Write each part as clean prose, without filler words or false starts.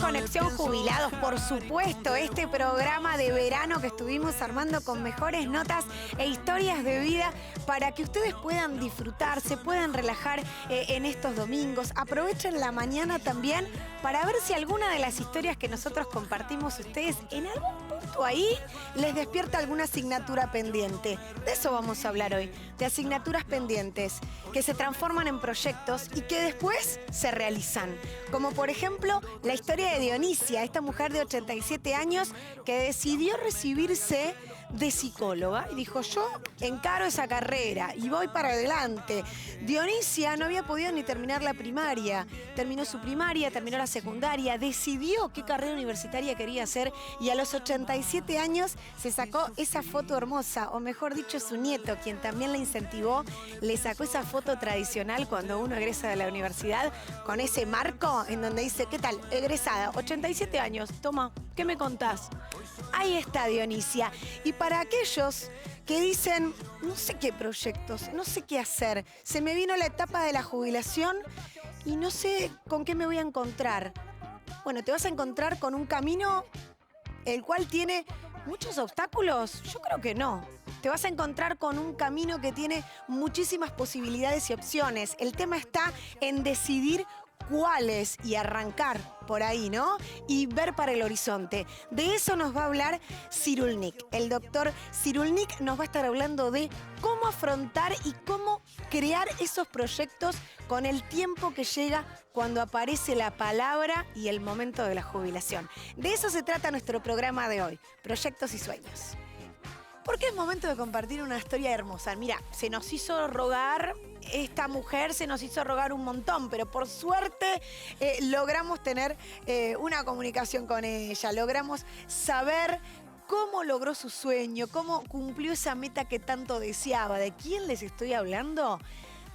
Conexión Jubilados, por supuesto, este programa de verano que estuvimos armando con mejores notas e historias de vida para que ustedes puedan disfrutar, se puedan relajar en estos domingos. Aprovechen la mañana también para ver si alguna de las historias que nosotros compartimos ustedes en algún punto ahí les despierta alguna asignatura pendiente. De eso vamos a hablar hoy, de asignaturas pendientes que se transforman en proyectos y que después se realizan. Como por ejemplo la historia de Dionisia, esta mujer de 87 años que decidió recibirse de psicóloga y dijo: yo encaro esa carrera y voy para adelante. Dionisia no había podido ni terminar la primaria, terminó su primaria, terminó la secundaria, decidió qué carrera universitaria quería hacer y a los 87 años se sacó esa foto hermosa, o mejor dicho, su nieto, quien también la incentivó, le sacó esa foto tradicional cuando uno egresa de la universidad con ese marco en donde dice: ¿qué tal? Egresada, 87 años, toma, ¿qué me contás? Ahí está Dionisia. Y para aquellos que dicen: no sé qué proyectos, no sé qué hacer, se me vino la etapa de la jubilación y no sé con qué me voy a encontrar. Bueno, te vas a encontrar con un camino el cual tiene muchos obstáculos. Yo creo que no. Te vas a encontrar con un camino que tiene muchísimas posibilidades y opciones. El tema está en decidir cuáles y arrancar por ahí, ¿no? Y ver para el horizonte. De eso nos va a hablar Cyrulnik. El doctor Cyrulnik nos va a estar hablando de cómo afrontar y cómo crear esos proyectos con el tiempo que llega cuando aparece la palabra y el momento de la jubilación. De eso se trata nuestro programa de hoy, Proyectos y Sueños. Porque es momento de compartir una historia hermosa. Mira, se nos hizo rogar, esta mujer se nos hizo rogar un montón, pero por suerte logramos tener una comunicación con ella, logramos saber cómo logró su sueño, cómo cumplió esa meta que tanto deseaba. ¿De quién les estoy hablando?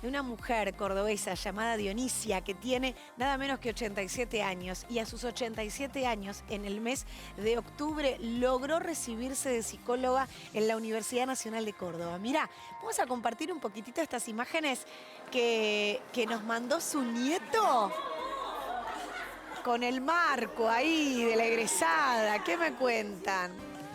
De una mujer cordobesa llamada Dionisia, que tiene nada menos que 87 años y a sus 87 años, en el mes de octubre, logró recibirse de psicóloga en la Universidad Nacional de Córdoba. Mirá, vamos a compartir un poquitito estas imágenes que nos mandó su nieto con el marco ahí de la egresada. ¿Qué me cuentan?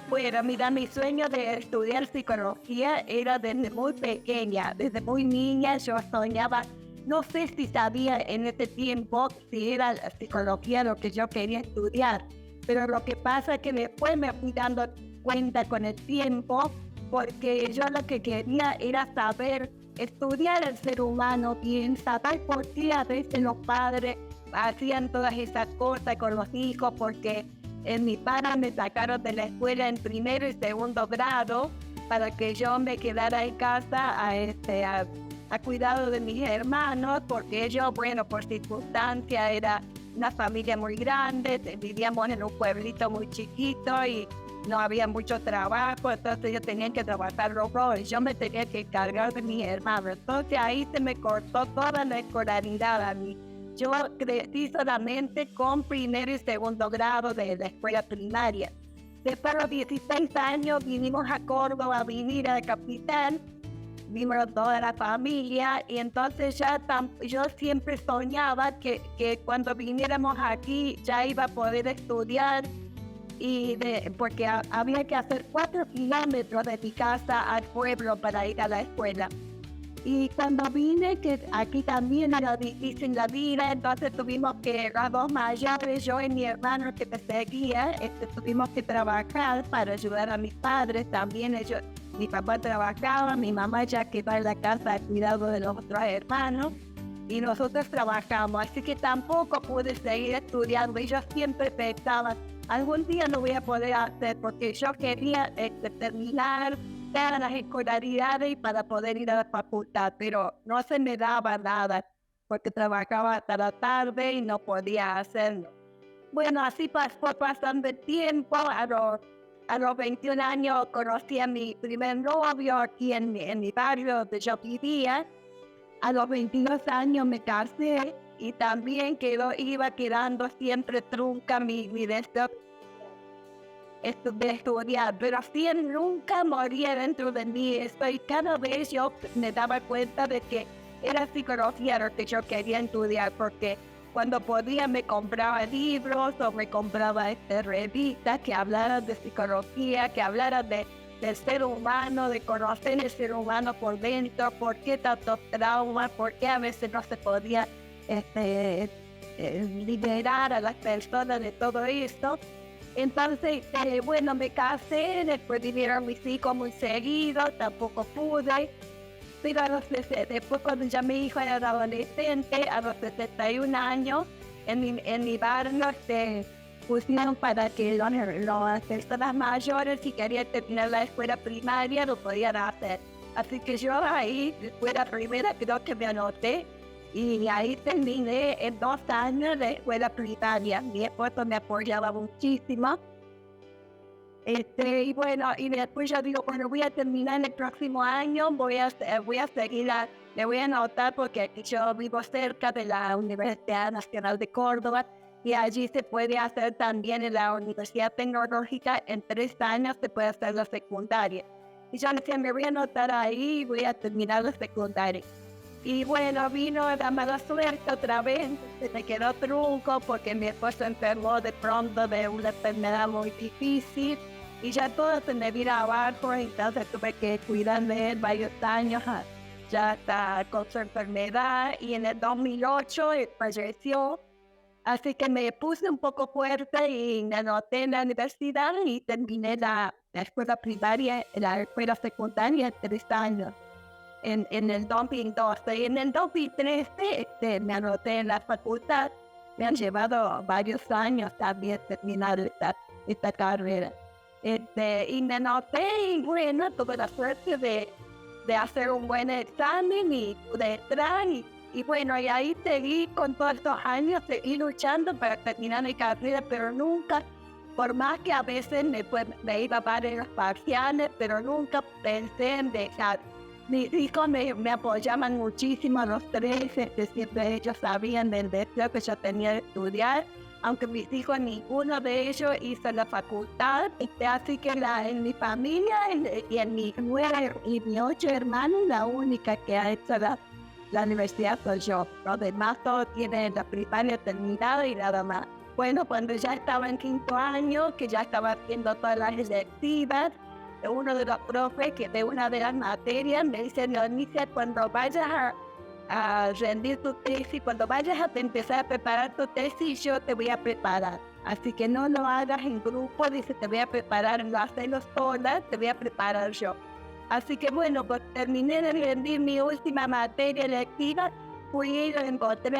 Bueno, mira, mi sueño de estudiar psicología era desde muy pequeña, desde muy niña yo soñaba, no sé si sabía en ese tiempo si era la psicología lo que yo quería estudiar, pero lo que pasa es que después me fui dando cuenta con el tiempo, porque yo lo que quería era saber, estudiar el ser humano bien, saber por qué a veces los padres hacían todas esas cosas con los hijos, porque mis padres me sacaron de la escuela en primero y segundo grado para que yo me quedara en casa a cuidado de mis hermanos, porque ellos, bueno, por circunstancia, era una familia muy grande, vivíamos en un pueblito muy chiquito y no había mucho trabajo, entonces yo tenía que trabajar los dos y yo me tenía que encargar de mis hermanos. Entonces ahí se me cortó toda la escolaridad a mí. Yo crecí solamente con primero y segundo grado de la escuela primaria. Después de los 16 años vinimos a Córdoba a vivir a la capital, vimos toda la familia y entonces yo siempre soñaba que cuando viniéramos aquí ya iba a poder estudiar porque había que hacer 4 kilómetros de mi casa al pueblo para ir a la escuela. Y cuando vine, que aquí también era difícil la vida, entonces tuvimos que, las dos mayores, yo y mi hermano que me seguía, tuvimos que trabajar para ayudar a mis padres. También mi papá trabajaba, mi mamá ya quedó en la casa al cuidado de los otros hermanos y nosotros trabajamos. Así que tampoco pude seguir estudiando y yo siempre pensaba, algún día lo voy a poder hacer porque yo quería terminar las escolaridades y para poder ir a la facultad, pero no se me daba nada porque trabajaba hasta la tarde y no podía hacerlo. Bueno, así fue pasando el tiempo. A los 21 años conocí a mi primer novio aquí en mi barrio donde yo vivía. A los 22 años me casé y también iba quedando siempre trunca mi deseo de estudiar, pero así nunca moría dentro de mí. Y cada vez yo me daba cuenta de que era psicología lo que yo quería estudiar, porque cuando podía me compraba libros o me compraba revistas que hablaran de psicología, que hablaran del ser humano, de conocer el ser humano por dentro, por qué tantos traumas, por qué a veces no se podía liberar a las personas de todo esto. Entonces, bueno, me casé, después vinieron mis hijos muy seguidos, tampoco pude. Pero después cuando ya mi hijo era adolescente, a los 71 años, en mi barrio pusieron para que las personas mayores, si querían terminar la escuela primaria, lo podían hacer. Así que yo ahí, fue la primera, creo que me anoté, y ahí terminé en 2 años la escuela primaria. Mi esposo me apoyaba muchísimo. Y bueno, y después yo digo, bueno, voy a terminar el próximo año, voy a seguir, me voy a anotar porque yo vivo cerca de la Universidad Nacional de Córdoba y allí se puede hacer también en la Universidad Tecnológica, en 3 años se puede hacer la secundaria. Y yo decía, me voy a anotar ahí y voy a terminar la secundaria. Y bueno, vino la mala suerte otra vez, se me quedó trunco porque mi esposo enfermó de pronto de una enfermedad muy difícil. Y ya todo se me vino abajo, entonces tuve que cuidar de él varios años, ya está con su enfermedad, y en el 2008 él falleció, así que me puse un poco fuerte y me anoté en la universidad y terminé la escuela primaria, la escuela secundaria en 3 años, en el 2012. Y en el 2013 me anoté en la facultad, me han llevado varios años también terminar esta carrera. Y me anoté y bueno, tuve la suerte de hacer un buen examen y pude entrar y bueno, y ahí seguí con todos estos años, seguí luchando para terminar mi carrera, pero nunca, por más que a veces me iba a varios parciales, pero nunca pensé en dejar. Mis hijos me apoyaban muchísimo, los 3, siempre ellos sabían del deseo que yo tenía de estudiar, aunque mis hijos, ninguno de ellos hizo la facultad, así que en mi familia y en mis 9 y mis 8 hermanos, la única que ha hecho la universidad soy yo. Los demás todos tienen la primaria terminada y nada más. Bueno, cuando ya estaba en 5º año, que ya estaba haciendo todas las electivas, uno de los profes que de una de las materias me dice, Leonicia, cuando vayas a rendir tu tesis, cuando vayas a empezar a preparar tu tesis, yo te voy a preparar. Así que no lo hagas en grupo, dice, te voy a preparar, no hacerlo sola, te voy a preparar yo. Así que bueno, pues terminé de rendir mi última materia electiva, fui, lo encontré,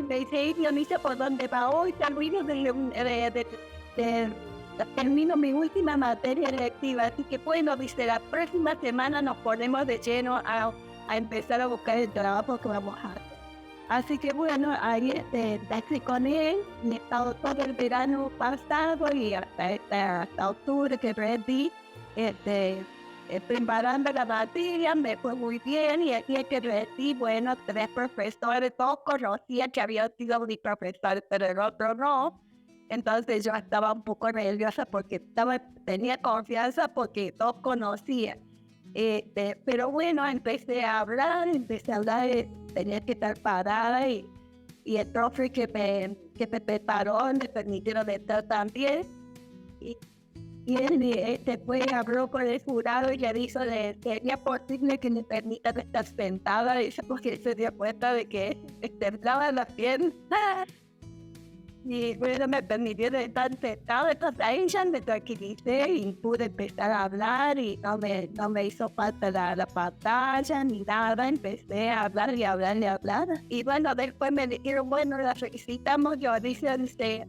me dice, Leonicia, ¿por dónde va hoy? Termino mi última materia electiva, así que bueno, dice, la próxima semana nos ponemos de lleno a empezar a buscar el trabajo que vamos a hacer. Así que bueno, ahí estoy con él, y he estado todo el verano pasado y hasta octubre que rendí, preparando la materia, me fue muy bien, y aquí que rendí, bueno, 3 profesores, 2 conocía que habían sido mis profesores, pero el otro no. Entonces yo estaba un poco nerviosa porque tenía confianza porque 2 conocía. Pero bueno, empecé a hablar, tenía que estar parada y el profe que me preparó me permitieron entrar también. Y él después habló con el jurado y le dijo que sería posible que me permitan estar sentada, dice, porque se dio cuenta de que temblaba la pierna. Y bueno, me permitieron estar sentada, entonces ahí ya me tranquilicé y pude empezar a hablar y no me hizo falta la pantalla ni nada, empecé a hablar y hablar y hablar. Y bueno, después me dijeron, bueno, la felicitamos, Leonicia,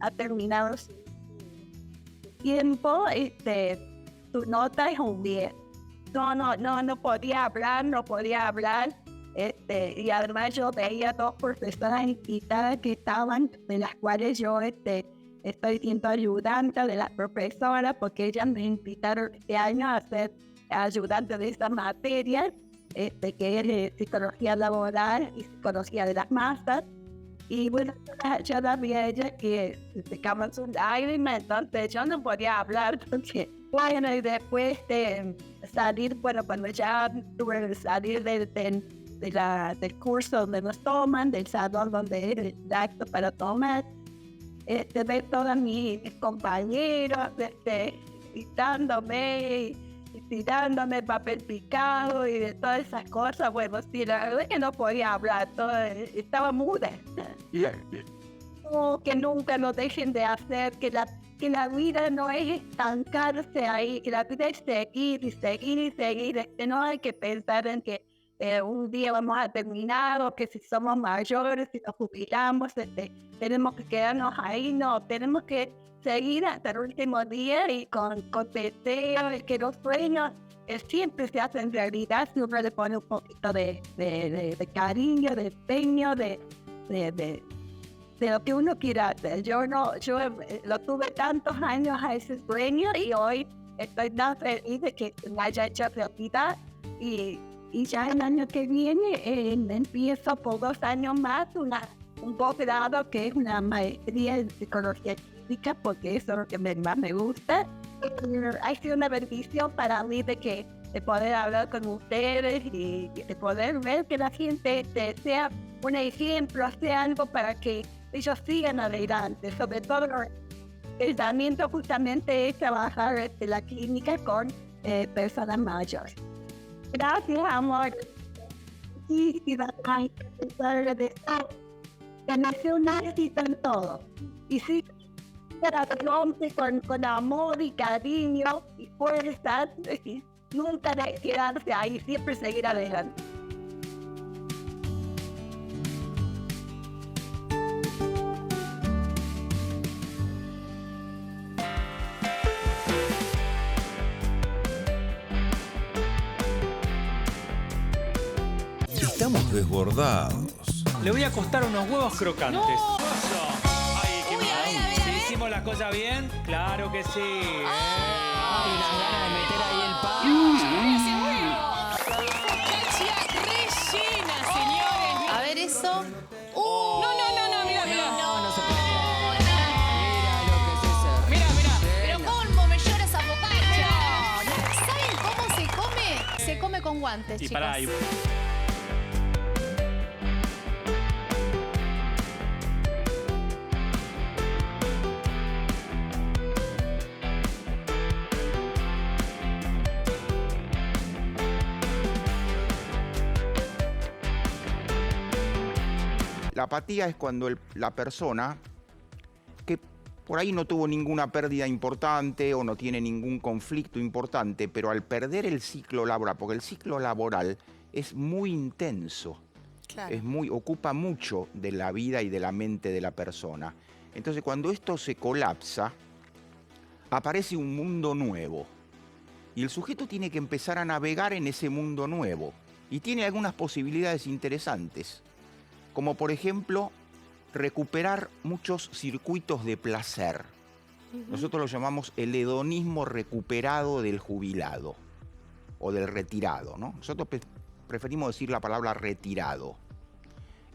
ha terminado su tiempo, tu nota es un 10. No podía hablar, y además yo veía 2 profesoras invitadas que estaban, de las cuales yo estoy siendo ayudante de las profesoras, porque ellas me invitaron este año a ser ayudante de esta materia, que es psicología laboral y psicología de las masas. Y bueno, yo la vi a ella que se secaba sus lágrimas, entonces yo no podía hablar, porque bueno, y después de salir, bueno, cuando ya tuve que salir del curso donde nos toman, del salón donde es el acto para tomar, ver todos mis compañeros gritándome y tirándome papel picado y de todas esas cosas. Bueno, sí, la verdad es que no podía hablar, estaba muda. Que nunca nos dejen de hacer, que la vida no es estancarse ahí, que la vida es seguir y seguir y seguir. No hay que pensar en que un día vamos a terminar o que si somos mayores, si nos jubilamos, tenemos que quedarnos ahí. No, tenemos que seguir hasta el último día y con deseo de que los sueños siempre se hacen realidad si uno le pone un poquito de cariño, de empeño, de lo que uno quiera hacer. Yo lo tuve tantos años a ese sueño y hoy estoy tan feliz de que me haya hecho realidad y ya el año que viene empiezo por 2 años más un posgrado que es una maestría en psicología clínica, porque eso es lo que más me gusta. Ha sido una bendición para mí de poder hablar con ustedes y de poder ver que la gente sea un ejemplo, sea algo para que ellos sigan adelante. Sobre todo el tratamiento justamente es trabajar en la clínica con personas mayores. Gracias, amor. Y que nació un éxito en todo. Y sí, con amor y cariño y fuerza, y nunca quedarse ahí, siempre seguir adelante. Estamos desbordados. Le voy a costar unos huevos crocantes. ¡No! Ay, qué Uy, a ver, a ver, a ver. ¿Hicimos las cosas bien? Claro que sí. Ay, las ganas de meter ahí el pan. Focaccia rellena, señores. A ver eso. No, mira, mira. No se puede. Mira lo que es eso. Mira. Pero cómo me llora esa focaccia. ¿Saben cómo se come? Se come con guantes, Y chicas. pará, La apatía es cuando la persona, que por ahí no tuvo ninguna pérdida importante o no tiene ningún conflicto importante, pero al perder el ciclo laboral, porque el ciclo laboral es muy intenso, Claro. ocupa mucho de la vida y de la mente de la persona. Entonces, cuando esto se colapsa, aparece un mundo nuevo. Y el sujeto tiene que empezar a navegar en ese mundo nuevo. Y tiene algunas posibilidades interesantes, como por ejemplo, recuperar muchos circuitos de placer. Nosotros lo llamamos el hedonismo recuperado del jubilado o del retirado, ¿no? Nosotros preferimos decir la palabra retirado,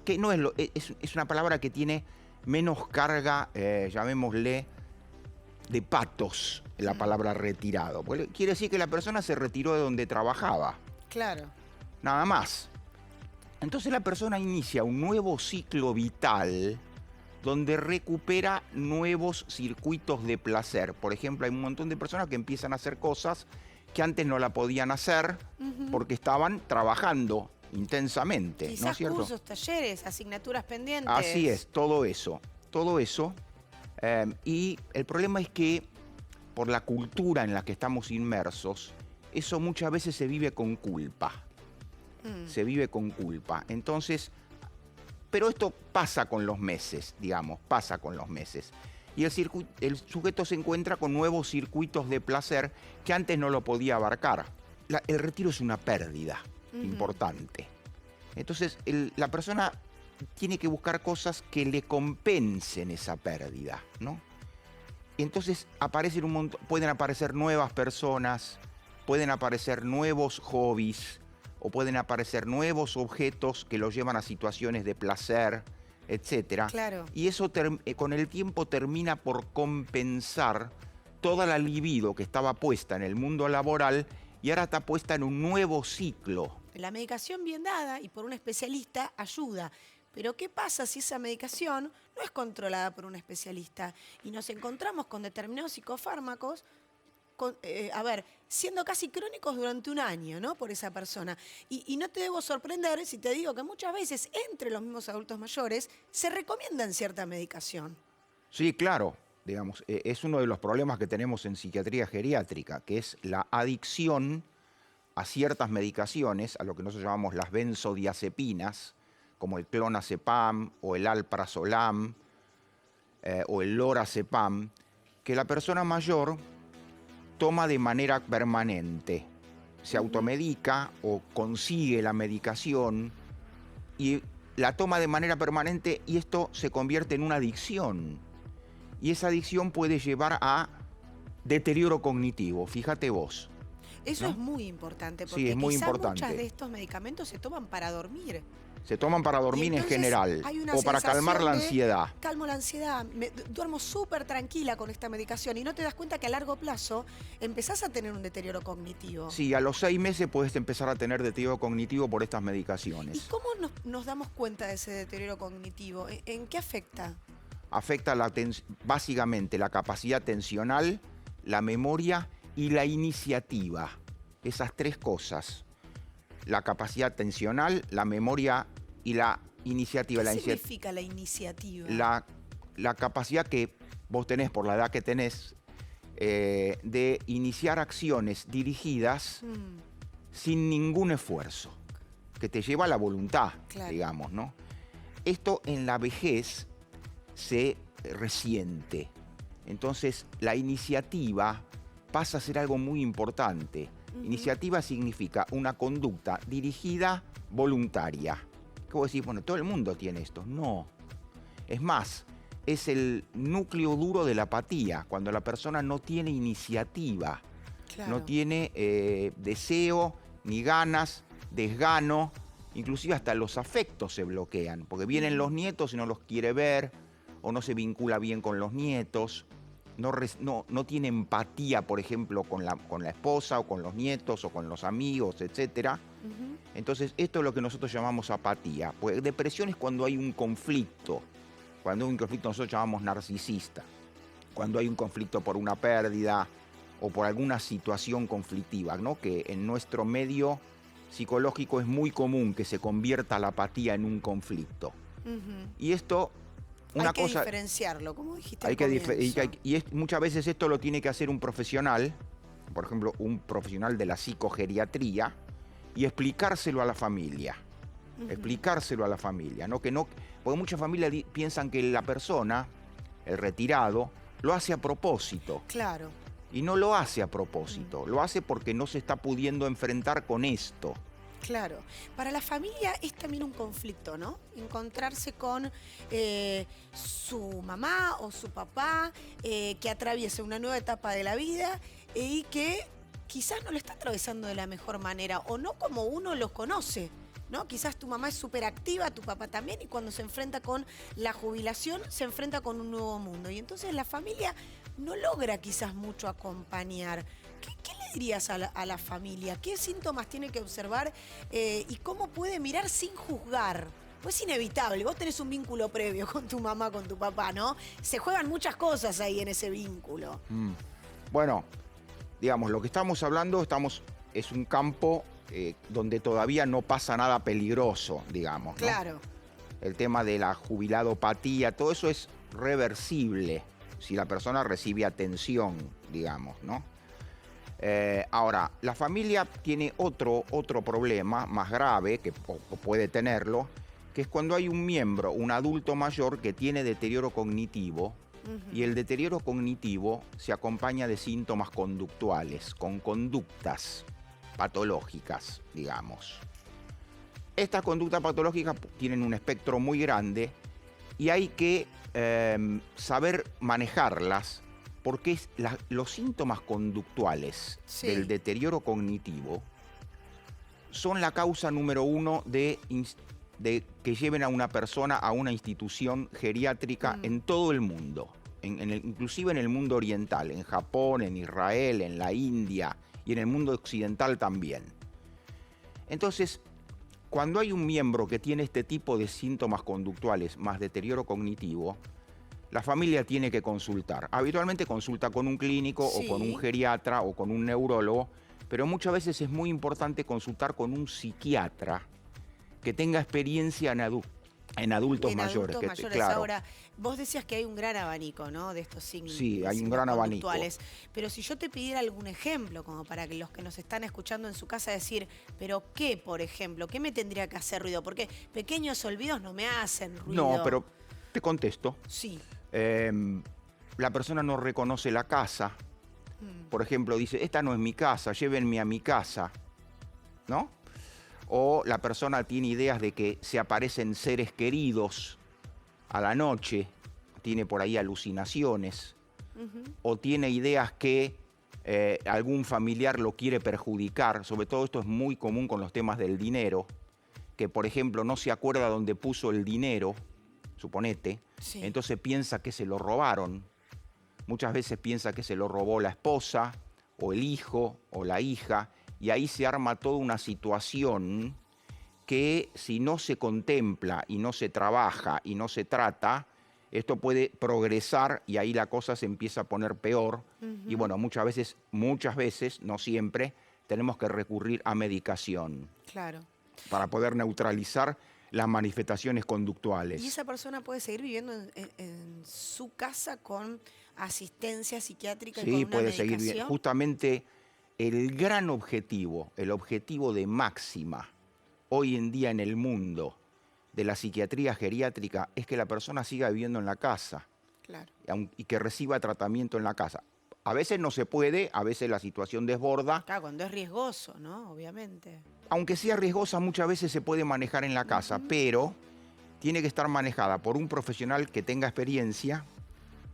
que no es una palabra que tiene menos carga, llamémosle, de patos, la palabra retirado. Porque quiere decir que la persona se retiró de donde trabajaba. Claro. Nada más. Entonces la persona inicia un nuevo ciclo vital donde recupera nuevos circuitos de placer. Por ejemplo, hay un montón de personas que empiezan a hacer cosas que antes no la podían hacer porque estaban trabajando intensamente, ¿no es Quizás cierto? cursos, talleres, asignaturas pendientes. Así es, todo eso. Y el problema es que por la cultura en la que estamos inmersos, eso muchas veces se vive con culpa. Se vive con culpa. Entonces, pero esto pasa con los meses, digamos, pasa con los meses. Y el sujeto se encuentra con nuevos circuitos de placer que antes no lo podía abarcar. El retiro es una pérdida importante. Entonces, la persona tiene que buscar cosas que le compensen esa pérdida, ¿no? Y entonces pueden aparecer nuevas personas, pueden aparecer nuevos hobbies, o pueden aparecer nuevos objetos que los llevan a situaciones de placer, etc. Claro. Y eso con el tiempo termina por compensar toda la libido que estaba puesta en el mundo laboral y ahora está puesta en un nuevo ciclo La medicación bien dada y por un especialista ayuda. Pero ¿qué pasa si esa medicación no es controlada por un especialista y nos encontramos con determinados psicofármacos, siendo casi crónicos durante un año, ¿no? Por esa persona. Y no te debo sorprender si te digo que muchas veces entre los mismos adultos mayores se recomiendan cierta medicación. Sí, claro. Digamos, es uno de los problemas que tenemos en psiquiatría geriátrica, que es la adicción a ciertas medicaciones, a lo que nosotros llamamos las benzodiazepinas, como el clonazepam o el alprazolam o el lorazepam, que la persona mayor toma de manera permanente. Se automedica o consigue la medicación y la toma de manera permanente y esto se convierte en una adicción. Y esa adicción puede llevar a deterioro cognitivo, fíjate vos. Eso ¿no? es muy importante, porque Sí, es muy quizá importante. muchos de estos medicamentos se toman para dormir. Se toman para dormir en general hay una o para calmar la sensación de, ansiedad. Calmo la ansiedad, duermo súper tranquila con esta medicación y no te das cuenta que a largo plazo empezás a tener un deterioro cognitivo. Sí, a los 6 meses puedes empezar a tener deterioro cognitivo por estas ¿Y medicaciones. cómo nos damos cuenta de ese deterioro cognitivo? ¿En qué afecta? Afecta básicamente la capacidad atencional, la memoria y la iniciativa. Esas 3 cosas. La capacidad atencional, la memoria y la iniciativa. ¿Qué significa la iniciativa? La capacidad que vos tenés por la edad que tenés de iniciar acciones dirigidas sin ningún esfuerzo, que te lleva a la voluntad, Claro. digamos, ¿no? Esto en la vejez se resiente. Entonces, la iniciativa pasa a ser algo muy importante. Iniciativa significa una conducta dirigida voluntaria. ¿Qué vos decís? Bueno, todo el mundo tiene esto. No. Es más, es el núcleo duro de la apatía, cuando la persona no tiene iniciativa, Claro. no tiene deseo, ni ganas, desgano, inclusive hasta los afectos se bloquean, porque vienen los nietos y no los quiere ver, o no se vincula bien con los nietos. No tiene empatía, por ejemplo, con la esposa o con los nietos o con los amigos, etc. Entonces, esto es lo que nosotros llamamos apatía. Pues depresión es cuando hay un conflicto. Cuando hay un conflicto nosotros llamamos narcisista. Cuando hay un conflicto por una pérdida o por alguna situación conflictiva, ¿no? Que en nuestro medio psicológico es muy común que se convierta la apatía en un conflicto. Y esto... Hay que diferenciarlo, como dijiste al comienzo. Muchas veces esto lo tiene que hacer un profesional, por ejemplo, un profesional de la psicogeriatría, y explicárselo a la familia. Explicárselo a la familia, ¿no? Porque muchas familias piensan que la persona, el retirado, lo hace a propósito. Claro. Y no lo hace a propósito, lo hace porque no se está pudiendo enfrentar con esto. Claro. Para la familia es también un conflicto, ¿no? Encontrarse con su mamá o su papá que atraviesa una nueva etapa de la vida y que quizás no lo está atravesando de la mejor manera o no como uno los conoce, ¿no? Quizás tu mamá es súper activa, tu papá también, y cuando se enfrenta con la jubilación, se enfrenta con un nuevo mundo. Y entonces la familia no logra quizás mucho acompañar. ¿Qué le dirías a la familia? ¿Qué síntomas tiene que observar y cómo puede mirar sin juzgar? Pues es inevitable, vos tenés un vínculo previo con tu mamá, con tu papá, ¿no? Se juegan muchas cosas ahí en ese vínculo. Bueno, digamos, lo que estamos hablando es un campo donde todavía no pasa nada peligroso, digamos, ¿no? Claro. El tema de la jubiladopatía, todo eso es reversible si la persona recibe atención, digamos, ¿no? Ahora, la familia tiene otro problema más grave, que puede tenerlo, que es cuando hay un miembro, un adulto mayor que tiene deterioro cognitivo, y el deterioro cognitivo se acompaña de síntomas conductuales, con conductas patológicas, digamos. Estas conductas patológicas tienen un espectro muy grande y hay que saber manejarlas, porque los síntomas conductuales del deterioro cognitivo son la causa número 1 de que lleven a una persona a una institución geriátrica en todo el mundo, inclusive en el mundo oriental, en Japón, en Israel, en la India y en el mundo occidental también. Entonces, cuando hay un miembro que tiene este tipo de síntomas conductuales más deterioro cognitivo, la familia tiene que consultar. Habitualmente consulta con un clínico Sí. o con un geriatra o con un neurólogo, pero muchas veces es muy importante consultar con un psiquiatra que tenga experiencia en adultos En mayores. adultos mayores. Claro. Ahora, vos decías que hay un gran abanico, ¿no? De estos signos. Sí, hay un signos gran abanico. conductuales. Pero si yo te pidiera algún ejemplo, como para que los que nos están escuchando en su casa decir, pero ¿qué, por ejemplo? ¿Qué me tendría que hacer ruido? Porque pequeños olvidos no me hacen ruido. No, pero te contesto. Sí. La persona no reconoce la casa. Por ejemplo, dice, esta no es mi casa, llévenme a mi casa. ¿No? O la persona tiene ideas de que se aparecen seres queridos a la noche, tiene por ahí alucinaciones, o tiene ideas que algún familiar lo quiere perjudicar. Sobre todo esto es muy común con los temas del dinero, que por ejemplo no se acuerda dónde puso el dinero, suponete, Sí. entonces piensa que se lo robaron. Muchas veces piensa que se lo robó la esposa, o el hijo, o la hija, y ahí se arma toda una situación que si no se contempla y no se trabaja y no se trata, esto puede progresar y ahí la cosa se empieza a poner peor. Y bueno, muchas veces, no siempre, tenemos que recurrir a medicación Claro. para poder neutralizar las manifestaciones conductuales. ¿Y esa persona puede seguir viviendo en su casa con asistencia psiquiátrica y con Sí, una puede seguir bien. medicación? Justamente el gran objetivo, el objetivo de máxima hoy en día en el mundo de la psiquiatría geriátrica es que la persona siga viviendo en la casa Claro. y que reciba tratamiento en la casa. A veces no se puede, a veces la situación desborda. Claro, cuando es riesgoso, ¿no? Obviamente. Aunque sea riesgosa, muchas veces se puede manejar en la casa, pero tiene que estar manejada por un profesional que tenga experiencia,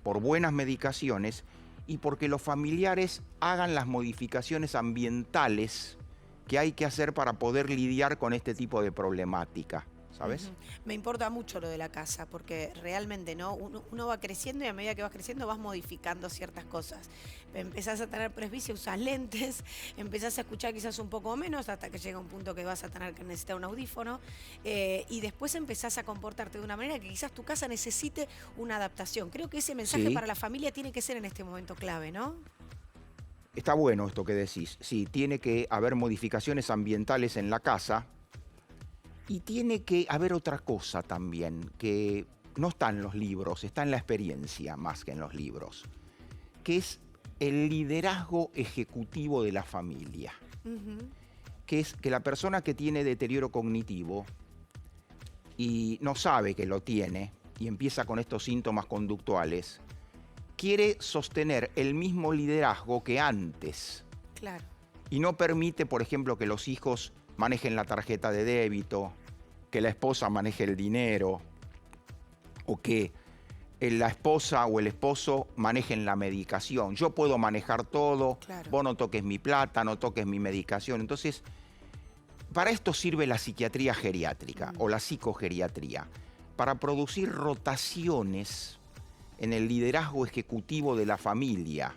por buenas medicaciones y porque los familiares hagan las modificaciones ambientales que hay que hacer para poder lidiar con este tipo de problemática, ¿sabes? Ujú. Me importa mucho lo de la casa, porque realmente, ¿no? Uno va creciendo y a medida que vas creciendo vas modificando ciertas cosas. Empezás a tener presbicia, usas lentes, empezás a escuchar quizás un poco menos hasta que llega un punto que vas a tener que necesitar un audífono y después empezás a comportarte de una manera que quizás tu casa necesite una adaptación. Creo que ese mensaje Sí. para la familia tiene que ser en este momento clave, ¿no? Está bueno esto que decís. Sí, tiene que haber modificaciones ambientales en la casa y tiene que haber otra cosa también, que no está en los libros, está en la experiencia más que en los libros, que es el liderazgo ejecutivo de la familia. Que es que la persona que tiene deterioro cognitivo y no sabe que lo tiene y empieza con estos síntomas conductuales, quiere sostener el mismo liderazgo que antes Claro. y no permite, por ejemplo, que los hijos manejen la tarjeta de débito, que la esposa maneje el dinero o que la esposa o el esposo manejen la medicación. Yo puedo manejar todo, Claro. vos no toques mi plata, no toques mi medicación. Entonces, para esto sirve la psiquiatría geriátrica o la psicogeriatría, para producir rotaciones en el liderazgo ejecutivo de la familia.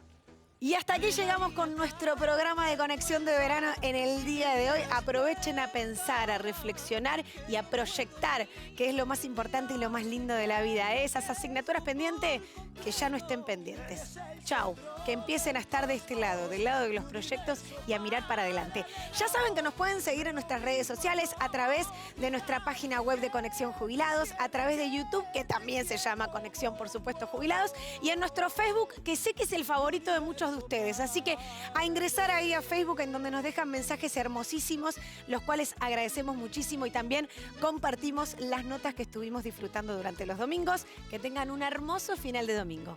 Y hasta aquí llegamos con nuestro programa de conexión de verano en el día de hoy. Aprovechen a pensar, a reflexionar y a proyectar, que es lo más importante y lo más lindo de la vida. Esas asignaturas pendientes, que ya no estén pendientes. Chau, que empiecen a estar de este lado, del lado de los proyectos y a mirar para adelante. Ya saben que nos pueden seguir en nuestras redes sociales a través de nuestra página web de Conexión Jubilados, a través de YouTube, que también se llama Conexión, por supuesto, Jubilados, y en nuestro Facebook, que sé que es el favorito de muchos de ustedes. Así que a ingresar ahí a Facebook, en donde nos dejan mensajes hermosísimos, los cuales agradecemos muchísimo y también compartimos las notas que estuvimos disfrutando durante los domingos. Que tengan un hermoso final de domingo.